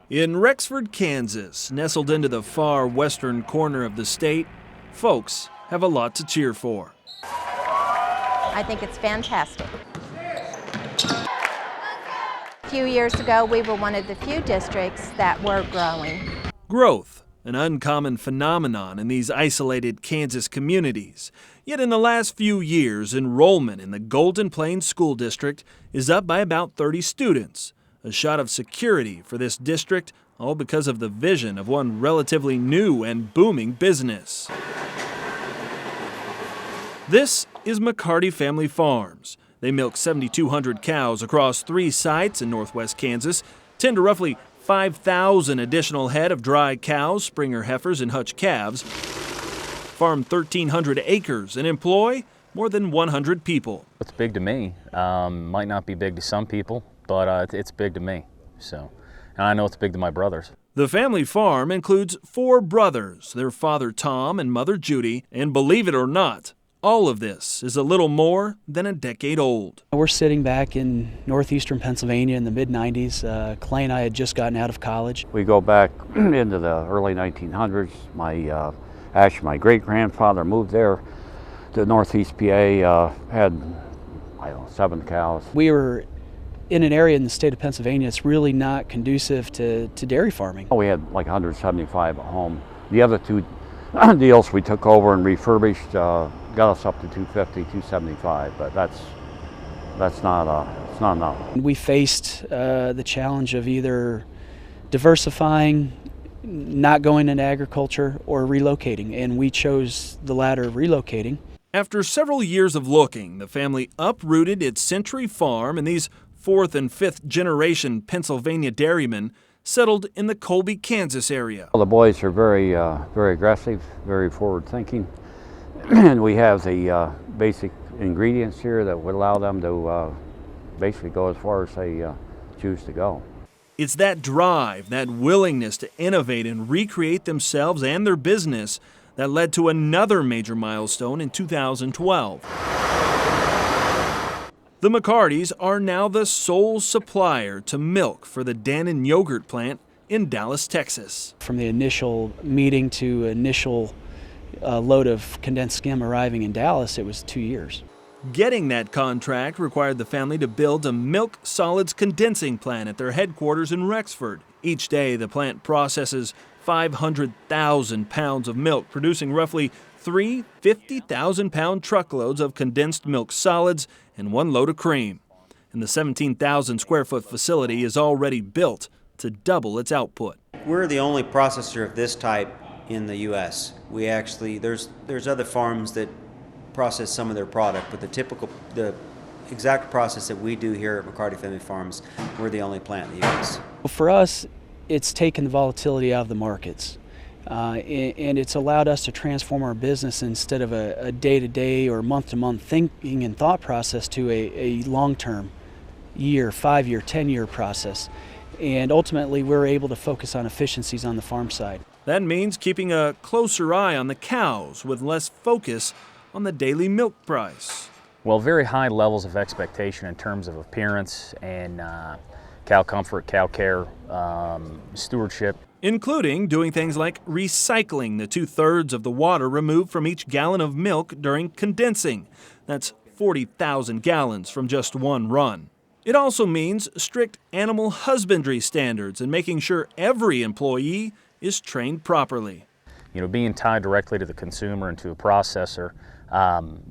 In Rexford, Kansas, nestled into the far western corner of the state, folks have a lot to cheer for. I think it's fantastic. A few years ago, we were one of the few districts that were growing. Growth, an uncommon phenomenon in these isolated Kansas communities. Yet in the last few years, enrollment in the Golden Plains School District is up by about 30 students. A shot of security for this district, all because of the vision of one relatively new and booming business. This is McCarty Family Farms. They milk 7,200 cows across 3 sites in northwest Kansas, tend to roughly 5,000 additional head of dry cows, Springer heifers, and Hutch calves, farm 1,300 acres, and employ more than 100 people. It's big to me. Might not be big to some people, but it's big to me. So, and I know it's big to my brothers. The family farm includes 4 brothers, their father Tom and mother Judy, and believe it or not, all of this is a little more than a decade old. We're sitting back in northeastern Pennsylvania in the mid-90s. Clay and I had just gotten out of college. We go back into the early 1900s. My great-grandfather moved there to northeast PA, had 7 cows. We were in an area in the state of Pennsylvania that's really not conducive to dairy farming. We had like 175 at home. The other 2 deals we took over and refurbished got us up to 250, 275, but that's not it's not enough. We faced the challenge of either diversifying, not going into agriculture, or relocating, and we chose the latter of relocating. After several years of looking, the family uprooted its Century Farm, and these 4th and 5th generation Pennsylvania dairymen settled in the Colby, Kansas area. Well, the boys are very aggressive, very forward-thinking, and we have the basic ingredients here that would allow them to basically go as far as they choose to go. It's that drive, that willingness to innovate and recreate themselves and their business that led to another major milestone in 2012. The McCartys are now the sole supplier to milk for the Dannon yogurt plant in Dallas, Texas. From the initial meeting to initial load of condensed skim arriving in Dallas, it was 2 years. Getting that contract required the family to build a milk solids condensing plant at their headquarters in Rexford. Each day, the plant processes 500,000 pounds of milk, producing roughly 3 50,000-pound truckloads of condensed milk solids and 1 load of cream. And the 17,000 square foot facility is already built to double its output. We're the only processor of this type in the U.S. We actually, there's other farms that process some of their product, but the exact process that we do here at McCarty Family Farms, we're the only plant in the U.S. For us, it's taken the volatility out of the markets. And it's allowed us to transform our business instead of a day-to-day or month-to-month thinking and thought process to a long-term, year, 5-year, 10-year process. And ultimately, we're able to focus on efficiencies on the farm side. That means keeping a closer eye on the cows with less focus on the daily milk price. Well, very high levels of expectation in terms of appearance and cow comfort, cow care, stewardship. Including doing things like recycling the 2/3 of the water removed from each gallon of milk during condensing. That's 40,000 gallons from just one run. It also means strict animal husbandry standards and making sure every employee is trained properly. You know, being tied directly to the consumer and to a processor,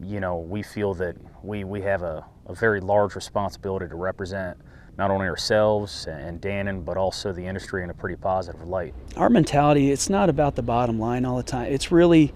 you know, we feel that we have a very large responsibility to represent not only ourselves and Dannon, but also the industry in a pretty positive light. Our mentality, it's not about the bottom line all the time. It's really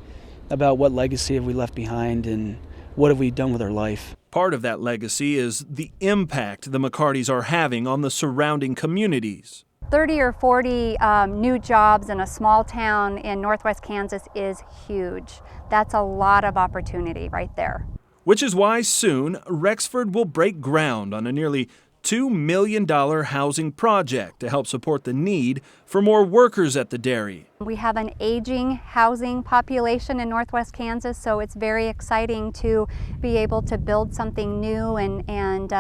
about what legacy have we left behind and what have we done with our life. Part of that legacy is the impact the McCartys are having on the surrounding communities. 30 or 40 new jobs in a small town in northwest Kansas is huge. That's a lot of opportunity right there. Which is why soon Rexford will break ground on a nearly $2 million housing project to help support the need for more workers at the dairy. We have an aging housing population in northwest Kansas, so it's very exciting to be able to build something new and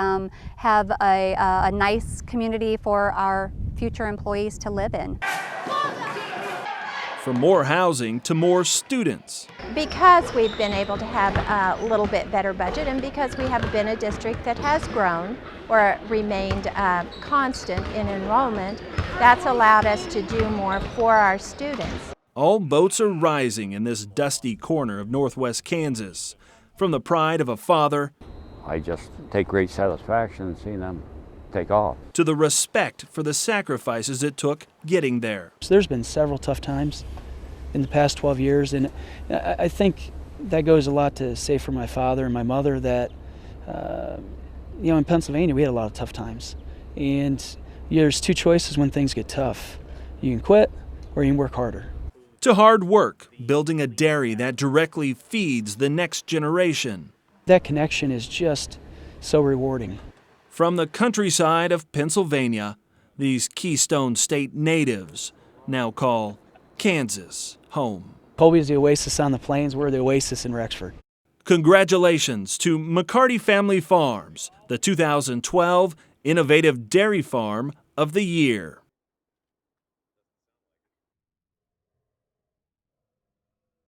have a nice community for our future employees to live in. From more housing to more students. Because we've been able to have a little bit better budget, and because we have been a district that has grown or remained constant in enrollment, that's allowed us to do more for our students. All boats are rising in this dusty corner of northwest Kansas. From the pride of a father, I just take great satisfaction in seeing them take off, to the respect for the sacrifices it took getting there. So there's been several tough times in the past 12 years, and I think that goes a lot to say for my father and my mother that, in Pennsylvania we had a lot of tough times. And there's two choices when things get tough. You can quit or you can work harder. To hard work, building a dairy that directly feeds the next generation. That connection is just so rewarding. From the countryside of Pennsylvania, these Keystone State natives now call Kansas home. Colby's the oasis on the plains. We're the oasis in Rexford. Congratulations to McCarty Family Farms, the 2012 Innovative Dairy Farm of the Year.